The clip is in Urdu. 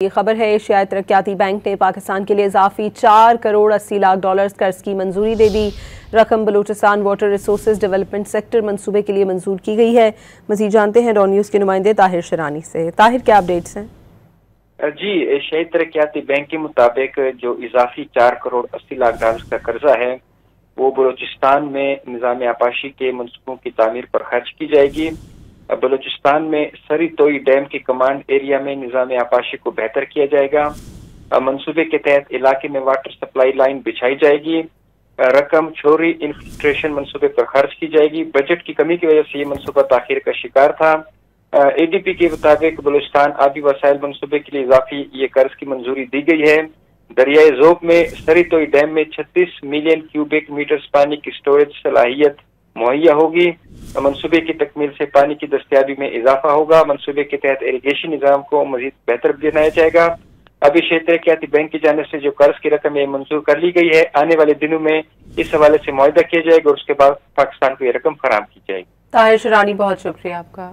یہ خبر ہے ایشیائی ترقیاتی بینک نے پاکستان کے لیے اضافی 4 کروڑ 80 لاکھ ڈالرز قرض کی منظوری دے دی۔ رقم Balochistan water resources development sector منصوبے کے لیے منظور کی گئی ہے۔ مزید جانتے ہیں ڈان نیوز کے نمائندے طاہر شرانی سے۔ طاہر، کیا اپڈیٹس ہیں؟ جی، ایشیائی ترقیاتی بینک کے مطابق جو اضافی 4 کروڑ 80 لاکھ ڈالرز کا قرضہ ہے وہ بلوچستان میں نظام آبپاشی کے منصوبوں کی تعمیر پر خرچ کی جائے گی۔ بلوچستان میں سری توئی ڈیم کی کمانڈ ایریا میں نظام آبپاشی کو بہتر کیا جائے گا۔ منصوبے کے تحت علاقے میں واٹر سپلائی لائن بچھائی جائے گی۔ رقم چھوری انفلٹریشن منصوبے پر خرچ کی جائے گی۔ بجٹ کی کمی کی وجہ سے یہ منصوبہ تاخیر کا شکار تھا۔ اے ڈی پی کے مطابق بلوچستان آبی وسائل منصوبے کے لیے اضافی یہ قرض کی منظوری دی گئی ہے۔ دریائے ذوب میں سری توئی ڈیم میں 36 ملین کیوبک میٹرز پانی کی سٹوریج صلاحیت مہیا ہوگی۔ منصوبے کی تکمیل سے پانی کی دستیابی میں اضافہ ہوگا۔ منصوبے کے تحت اریگیشن نظام کو مزید بہتر بنایا جائے گا۔ اب ایشیائی ترقیاتی بینک کی جانب سے جو قرض کی رقم یہ منظور کر لی گئی ہے، آنے والے دنوں میں اس حوالے سے معاہدہ کیا جائے گا اور اس کے بعد پاکستان کو یہ رقم فراہم کی جائے گی۔ طاہر شرانی، بہت شکریہ آپ کا۔